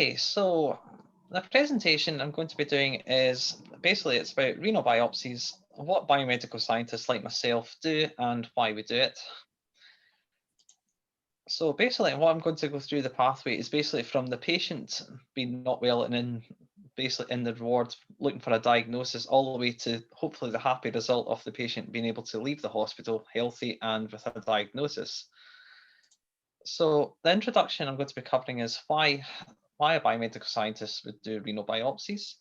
Okay, so the presentation I'm going to be doing is basically it's about renal biopsies, what biomedical scientists like myself do and why we do it. So basically what I'm going to go through the pathway is basically from the patient being not well and in basically in the ward looking for a diagnosis all the way to hopefully the happy result of the patient being able to leave the hospital healthy and with a diagnosis. So the introduction I'm going to be covering is why a biomedical scientist would do renal biopsies.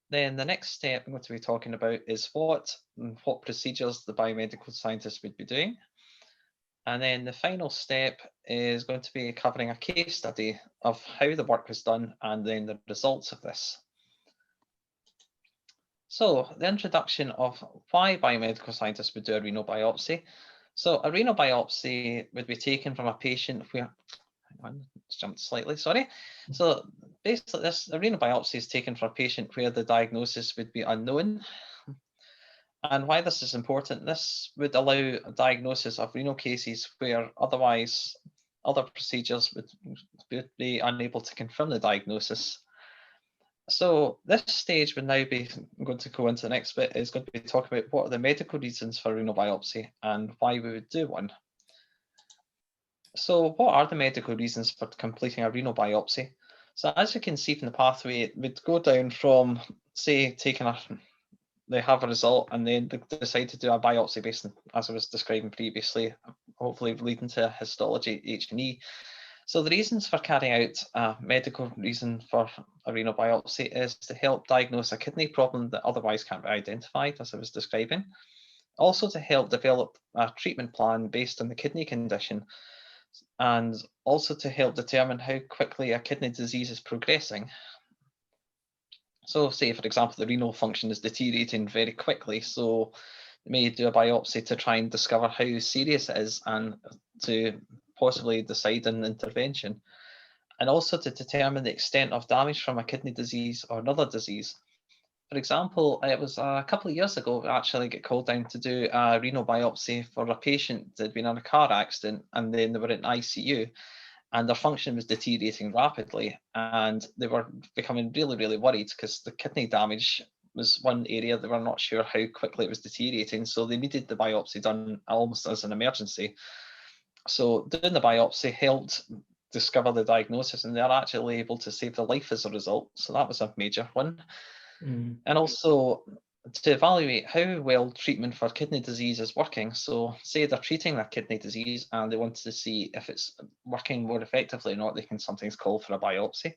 Then the next step I'm going to be talking about is what procedures the biomedical scientist would be doing. And then the final step is going to be covering a case study of how the work was done and then the results of this. So the introduction of why biomedical scientists would do a renal biopsy. So a renal biopsy would be taken from a patient where, hang on, it's jumped slightly, sorry. So basically a renal biopsy is taken from a patient where the diagnosis would be unknown. And why this is important, this would allow a diagnosis of renal cases where otherwise other procedures would be unable to confirm the diagnosis. So this stage would now be going to go into the next bit is going to be talking about what are the medical reasons for renal biopsy and why we would do one. So what are the medical reasons for completing a renal biopsy? So as you can see from the pathway, it would go down from, say, they have a result and then they decide to do a biopsy based on, as I was describing previously, hopefully leading to histology, H&E. So the reasons for carrying out a medical reason for a renal biopsy is to help diagnose a kidney problem that otherwise can't be identified, as I was describing. Also to help develop a treatment plan based on the kidney condition, and also to help determine how quickly a kidney disease is progressing. So say, for example, the renal function is deteriorating very quickly, so they may do a biopsy to try and discover how serious it is and to possibly decide on intervention. And also to determine the extent of damage from a kidney disease or another disease. For example, it was a couple of years ago, I actually got called down to do a renal biopsy for a patient that had been in a car accident and then they were in ICU and their function was deteriorating rapidly and they were becoming really, really worried because the kidney damage was one area they were not sure how quickly it was deteriorating. So they needed the biopsy done almost as an emergency. So doing the biopsy helped discover the diagnosis and they're actually able to save their life as a result. So that was a major one. And also to evaluate how well treatment for kidney disease is working. So say they're treating their kidney disease and they want to see if it's working more effectively or not, they can sometimes call for a biopsy.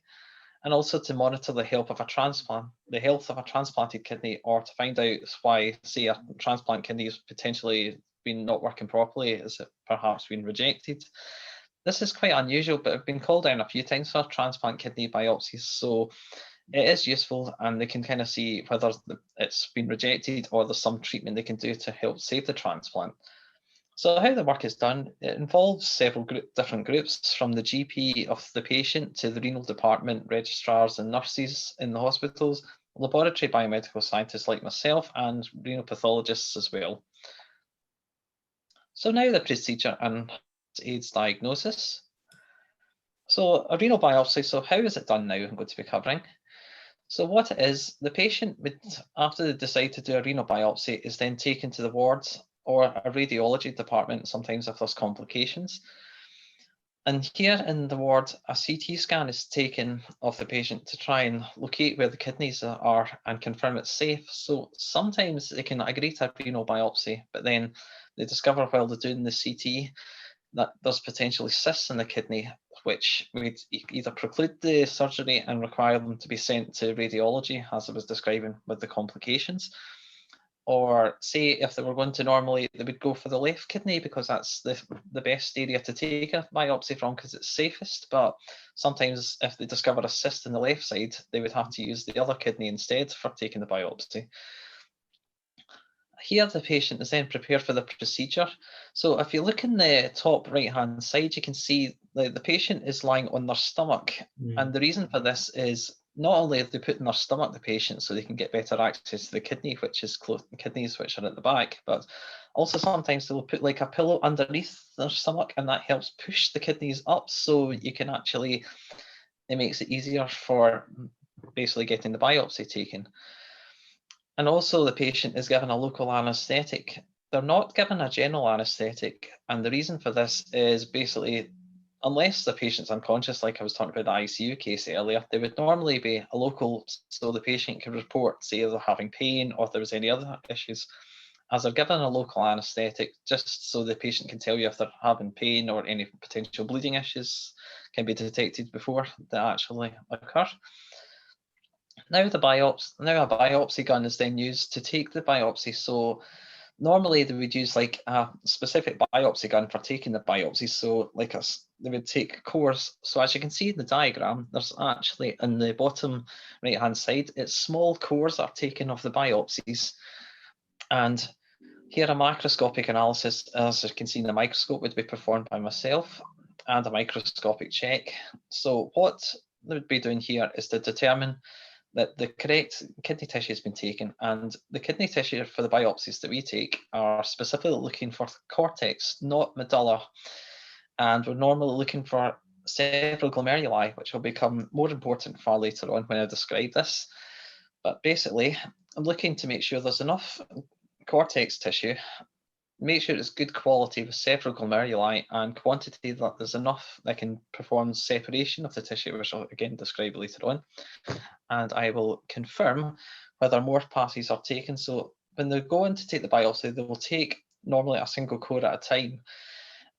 And also to monitor the health of a transplanted kidney, or to find out why, say, a transplant kidney has potentially been not working properly, is it perhaps been rejected. This is quite unusual, but I've been called down a few times for transplant kidney biopsies, so it is useful and they can kind of see whether it's been rejected or there's some treatment they can do to help save the transplant. So how the work is done, it involves several different groups, from the GP of the patient to the renal department, registrars and nurses in the hospitals, laboratory biomedical scientists like myself and renal pathologists as well. So now the procedure and AIDS diagnosis. So a renal biopsy, so how is it done now I'm going to be covering. So what it is, the patient would, after they decide to do a renal biopsy, is then taken to the wards or a radiology department, sometimes if there's complications. And here in the ward, a CT scan is taken of the patient to try and locate where the kidneys are and confirm it's safe. So sometimes they can agree to a renal biopsy, but then they discover while they're doing the CT that there's potentially cysts in the kidney, which would either preclude the surgery and require them to be sent to radiology, as I was describing with the complications. Or say if they were going to normally, they would go for the left kidney because that's the best area to take a biopsy from because it's safest. But sometimes if they discover a cyst in the left side, they would have to use the other kidney instead for taking the biopsy. Here the patient is then prepared for the procedure. So if you look in the top right hand side, you can see the patient is lying on their stomach. And the reason for this is not only have they put in their stomach the patient so they can get better access to the kidney, which is kidneys which are at the back, but also sometimes they'll put like a pillow underneath their stomach and that helps push the kidneys up so you can actually it makes it easier for basically getting the biopsy taken. And also the patient is given a local anesthetic. They're not given a general anesthetic, and the reason for this is basically, unless the patient's unconscious, like I was talking about the ICU case earlier, they would normally be a local, so the patient can report, say they're having pain or if there was any other issues, as they're given a local anesthetic, just so the patient can tell you if they're having pain or any potential bleeding issues can be detected before they actually occur. Now a biopsy gun is then used to take the biopsy. So normally they would use like a specific biopsy gun for taking the biopsy. So like they would take cores. So as you can see in the diagram, there's actually in the bottom right hand side, it's small cores that are taken of the biopsies. And here a microscopic analysis, as you can see in the microscope, would be performed by myself and a microscopic check. So what they would be doing here is to determine that the correct kidney tissue has been taken, and the kidney tissue for the biopsies that we take are specifically looking for cortex, not medulla, and we're normally looking for several glomeruli, which will become more important far later on when I describe this. But basically, I'm looking to make sure there's enough cortex tissue, make sure it's good quality with several glomeruli and quantity that there's enough that can perform separation of the tissue, which I'll again describe later on. And I will confirm whether more passes are taken. So when they go in to take the biopsy, they will take normally a single core at a time.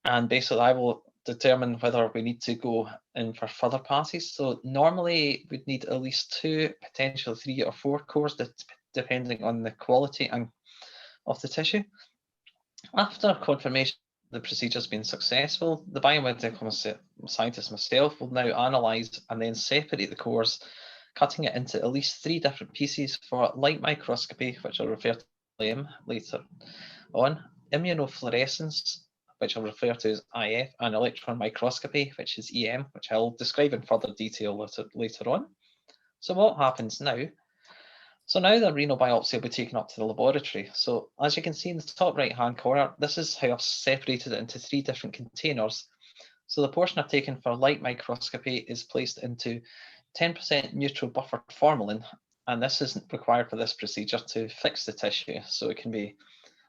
And basically I will determine whether we need to go in for further passes. So normally we'd need at least 2, potentially 3 or 4 cores, depending on the quality of the tissue. After confirmation the procedure has been successful, the biomedical scientist myself will now analyse and then separate the cores, cutting it into at least 3 different pieces for light microscopy, which I'll refer to later on, immunofluorescence, which I'll refer to as IF, and electron microscopy, which is EM, which I'll describe in further detail later on. So what happens now? So now the renal biopsy will be taken up to the laboratory. So as you can see in the top right hand corner, this is how I've separated it into 3 different containers. So the portion I've taken for light microscopy is placed into 10% neutral buffered formalin, and this isn't required for this procedure to fix the tissue, so it can be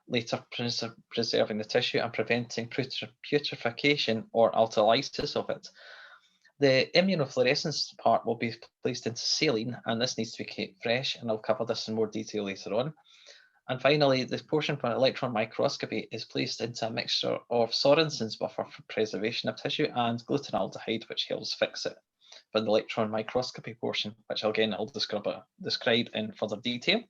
later preserving the tissue and preventing putrefaction or autolysis of it. The immunofluorescence part will be placed into saline, and this needs to be kept fresh, and I'll cover this in more detail later on. And finally, the portion for electron microscopy is placed into a mixture of Sorensen's buffer for preservation of tissue and glutenaldehyde, which helps fix it for the electron microscopy portion, which again I'll describe in further detail.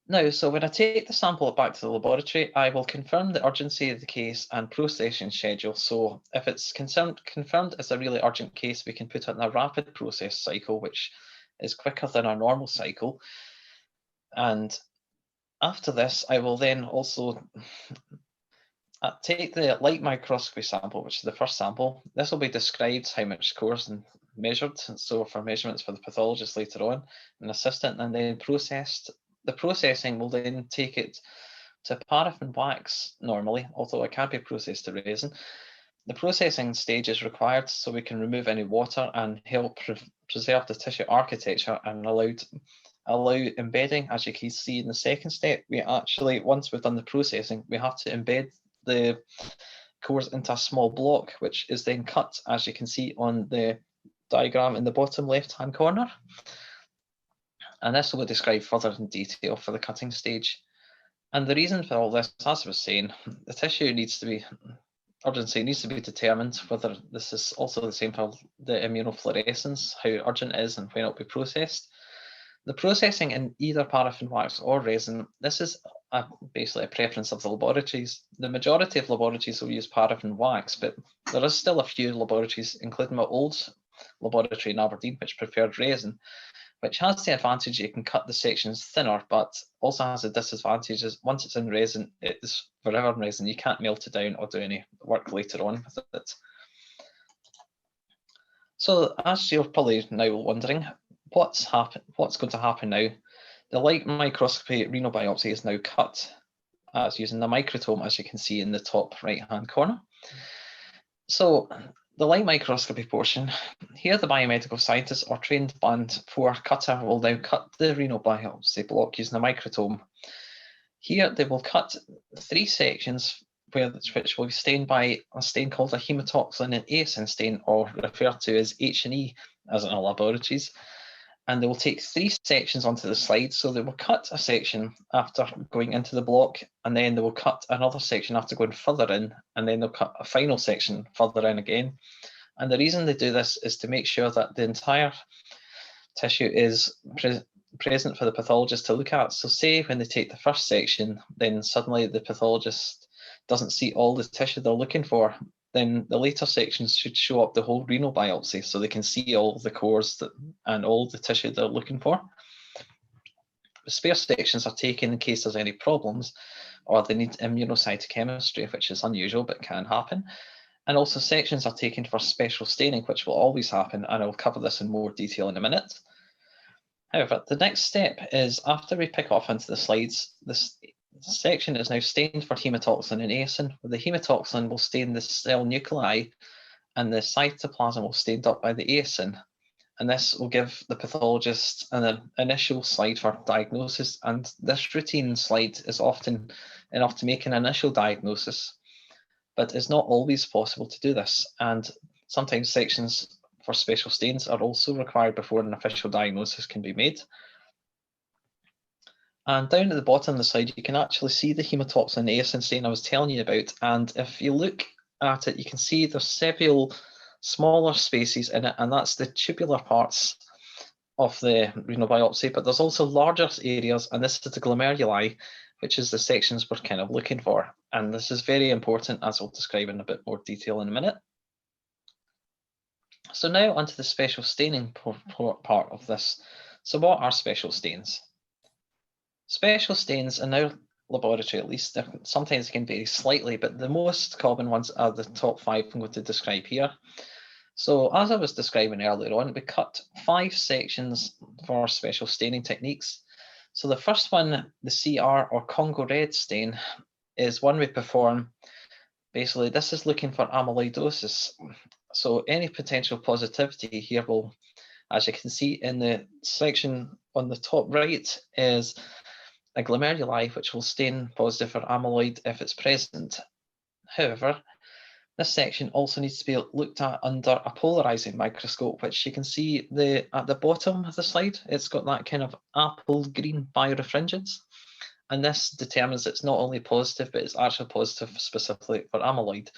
Now, so when I take the sample back to the laboratory, I will confirm the urgency of the case and processing schedule. So if it's confirmed as a really urgent case, we can put it in a rapid process cycle, which is quicker than our normal cycle. And after this, I will then also take the light microscopy sample, which is the first sample. This will be described how much cores and measured, so for measurements for the pathologist later on, an assistant, and then processed. The processing will then take it to paraffin wax normally, although it can't be processed to resin. The processing stage is required so we can remove any water and help preserve the tissue architecture and allow embedding. As you can see in the second step, we actually, once we've done the processing, we have to embed the cores into a small block, which is then cut, as you can see on the diagram in the bottom left-hand corner. And this will be described further in detail for the cutting stage. And the reason for all this, as I was saying, the tissue urgency needs to be determined, whether this is also the same for the immunofluorescence, how urgent it is and when it will be processed. The processing in either paraffin wax or resin, this is basically a preference of the laboratories. The majority of laboratories will use paraffin wax, but there is still a few laboratories, including my old laboratory in Aberdeen, which preferred resin, which has the advantage you can cut the sections thinner, but also has the disadvantages. Once it's in resin, it's forever in resin. You can't melt it down or do any work later on with it. So as you're probably now wondering, what's going to happen now? The light microscopy renal biopsy is now cut as using the microtome, as you can see in the top right-hand corner. So the light microscopy portion, here the biomedical scientist or trained band 4 cutter will now cut the renal biopsy block using a microtome. Here they will cut 3 sections which will be stained by a stain called a hematoxylin and eosin stain, or referred to as H&E as in our laboratories. And they will take 3 sections onto the slide. So they will cut a section after going into the block, and then they will cut another section after going further in, and then they'll cut a final section further in again. And the reason they do this is to make sure that the entire tissue is present for the pathologist to look at. So say when they take the first section, then suddenly the pathologist doesn't see all the tissue they're looking for, then the later sections should show up the whole renal biopsy, so they can see all the cores and all the tissue they're looking for. The spare sections are taken in case there's any problems, or they need immunocytochemistry, which is unusual but can happen. And also sections are taken for special staining, which will always happen, and I'll cover this in more detail in a minute. However, the next step is, after we pick off into the slides, this section is now stained for hematoxylin and eosin. The hematoxylin will stain the cell nuclei, and the cytoplasm will stain up by the eosin. And this will give the pathologist an initial slide for diagnosis. And this routine slide is often enough to make an initial diagnosis, but it's not always possible to do this. And sometimes sections for special stains are also required before an official diagnosis can be made. And down at the bottom of the slide, you can actually see the hematoxylin eosin stain I was telling you about. And if you look at it, you can see there's several smaller spaces in it, and that's the tubular parts of the renal biopsy. But there's also larger areas, and this is the glomeruli, which is the sections we're kind of looking for. And this is very important, as I'll describe in a bit more detail in a minute. So now onto the special staining part of this. So what are special stains? Special stains in our laboratory, at least, sometimes can vary slightly, but the most common ones are the top 5 I'm going to describe here. So as I was describing earlier on, we cut 5 sections for special staining techniques. So the first one, the CR or Congo red stain, is one we perform. Basically, this is looking for amyloidosis. So any potential positivity here will, as you can see in the section on the top right, is a glomeruli, which will stain positive for amyloid if it's present. However, this section also needs to be looked at under a polarizing microscope, which you can see at the bottom of the slide. It's got that kind of apple green birefringence. And this determines it's not only positive, but it's actually positive specifically for amyloid.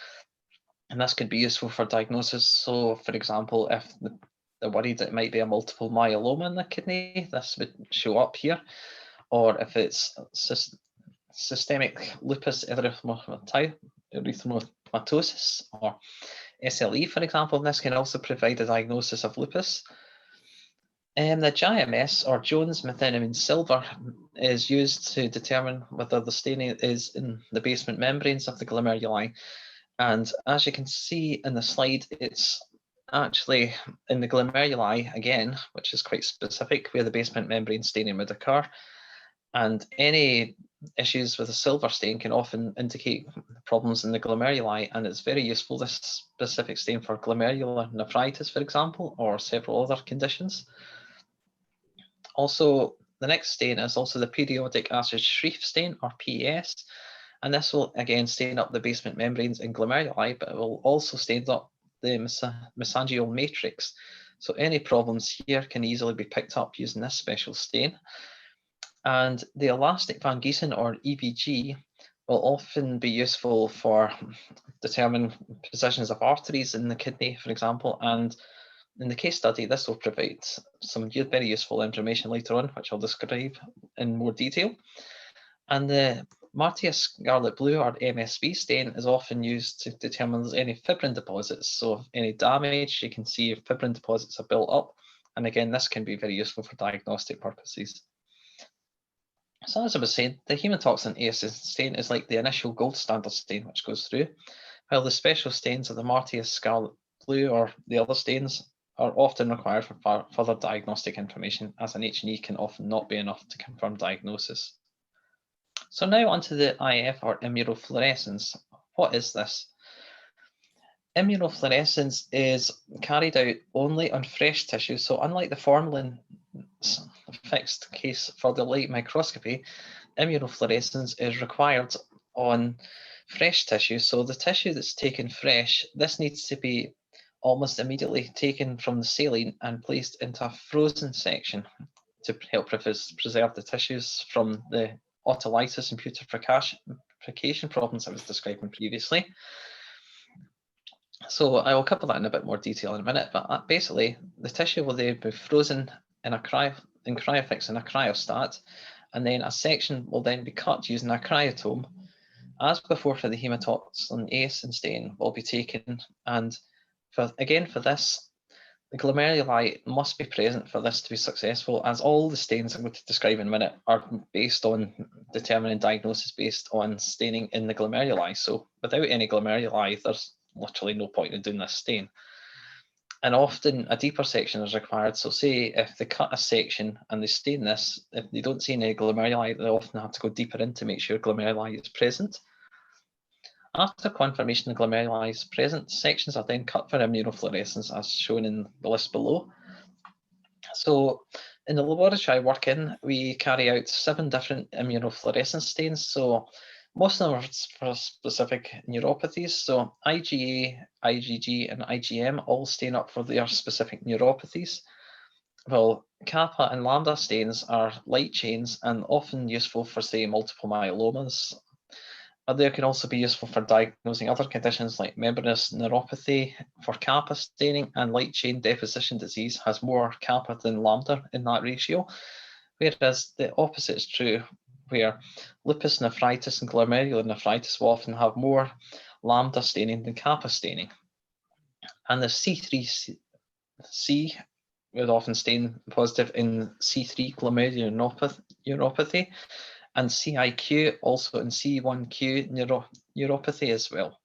And this could be useful for diagnosis. So, for example, if they're worried that it might be a multiple myeloma in the kidney, this would show up here. Or if it's systemic lupus erythematosus, or SLE, for example, this can also provide a diagnosis of lupus. The JMS, or Jones methionine silver, is used to determine whether the staining is in the basement membranes of the glomeruli. And as you can see in the slide, it's actually in the glomeruli again, which is quite specific, where the basement membrane staining would occur. And any issues with a silver stain can often indicate problems in the glomeruli, and it's very useful, this specific stain, for glomerular nephritis, for example, or several other conditions. Also, the next stain is also the periodic acid Schrief stain, or PAS, and this will again stain up the basement membranes in glomeruli, but it will also stain up the mesangial matrix. So any problems here can easily be picked up using this special stain. And the elastic Van Giesen, or EVG, will often be useful for determining positions of arteries in the kidney, for example. And in the case study, this will provide some very useful information later on, which I'll describe in more detail. And the Martia scarlet blue, or MSB stain, is often used to determine if there's any fibrin deposits. So if any damage, you can see if fibrin deposits are built up. And again, this can be very useful for diagnostic purposes. So as I was saying, the hematoxylin eosin stain is like the initial gold standard stain which goes through, while the special stains of the Martia scarlet blue or the other stains are often required for further diagnostic information, as an H&E can often not be enough to confirm diagnosis. So now onto the IF, or immunofluorescence. What is this? Immunofluorescence is carried out only on fresh tissue. So unlike the formalin fixed case for the light microscopy, immunofluorescence is required on fresh tissue. So the tissue that's taken fresh, this needs to be almost immediately taken from the saline and placed into a frozen section to help preserve the tissues from the autolysis and putrefaction problems I was describing previously. So I will cover that in a bit more detail in a minute, but basically the tissue will then be frozen in cryofix in a cryostat, and then a section will then be cut using a cryotome. As before for the hematoxylin ACE and stain will be taken, and for this, the glomeruli must be present for this to be successful, as all the stains I'm going to describe in a minute are based on determining diagnosis based on staining in the glomeruli. So without any glomeruli, there's literally no point in doing this stain. And often a deeper section is required. So say if they cut a section and they stain this, if they don't see any glomeruli, they often have to go deeper in to make sure glomeruli is present. After confirmation the glomeruli is present, sections are then cut for immunofluorescence as shown in the list below. So in the laboratory I work in, we carry out 7 different immunofluorescence stains. So most of them are for specific neuropathies. So IgA, IgG, and IgM all stain up for their specific neuropathies. Well, kappa and lambda stains are light chains and often useful for, say, multiple myelomas. They can also be useful for diagnosing other conditions like membranous neuropathy for kappa staining, and light chain deposition disease has more kappa than lambda in that ratio, whereas the opposite is true, where lupus nephritis and glomerular nephritis will often have more lambda staining than kappa staining. And the C3C would often stain positive in C3 glomerular neuropathy, and CIQ also in C1Q neuropathy as well.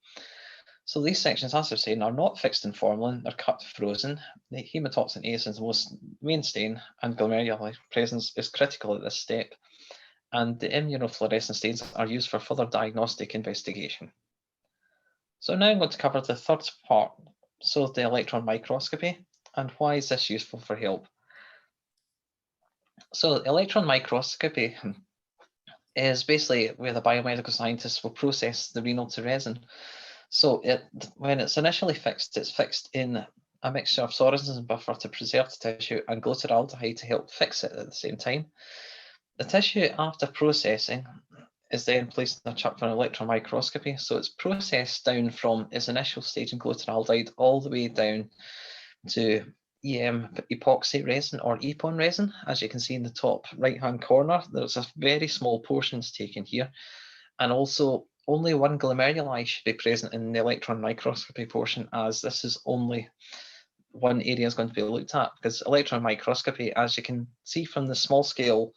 So these sections, as I've said, are not fixed in formalin, they're cut frozen. The hematoxylin ACE is the most main stain, and glomerular presence is critical at this step. And the immunofluorescence stains are used for further diagnostic investigation. So now I'm going to cover the third part, so the electron microscopy, and why is this useful for help. So electron microscopy is basically where the biomedical scientists will process the renal to resin. So when it's initially fixed, it's fixed in a mixture of Sorensen buffer to preserve the tissue and glutaraldehyde to help fix it at the same time. The tissue after processing is then placed in a chuck for electron microscopy. So it's processed down from its initial stage in glutaraldehyde all the way down to EM epoxy resin or EPON resin. As you can see in the top right hand corner, there's a very small portions taken here, and also only one glomeruli should be present in the electron microscopy portion, as this is only one area is going to be looked at, because electron microscopy, as you can see from the small scale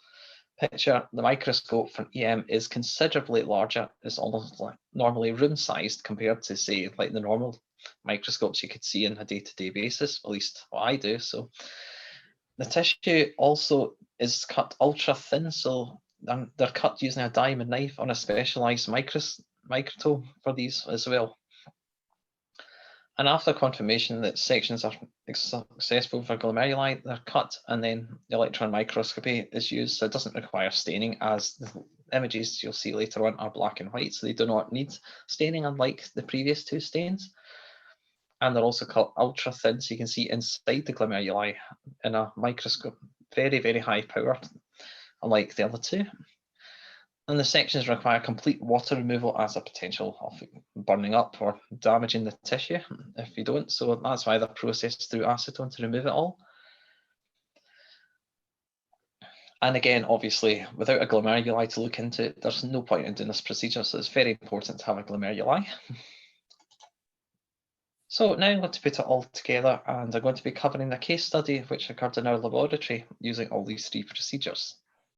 picture, the microscope for EM is considerably larger. It's almost like normally room sized compared to, say, like the normal microscopes you could see on a day-to-day basis, at least what I do. So the tissue also is cut ultra thin, so they're cut using a diamond knife on a specialized microtome for these as well. And after confirmation that sections are successful for glomeruli, they're cut, and then the electron microscopy is used. So it doesn't require staining, as the images you'll see later on are black and white, so they do not need staining, unlike the previous 2 stains. And they're also cut ultra thin, so you can see inside the glomeruli in a microscope, very, very high power, unlike the other 2. And the sections require complete water removal as a potential of burning up or damaging the tissue if you don't. So that's why they're processed through acetone to remove it all. And again, obviously, without a glomeruli to look into, there's no point in doing this procedure. So it's very important to have a glomeruli. So now I'm going to put it all together, and I'm going to be covering a case study which occurred in our laboratory using all these 3 procedures.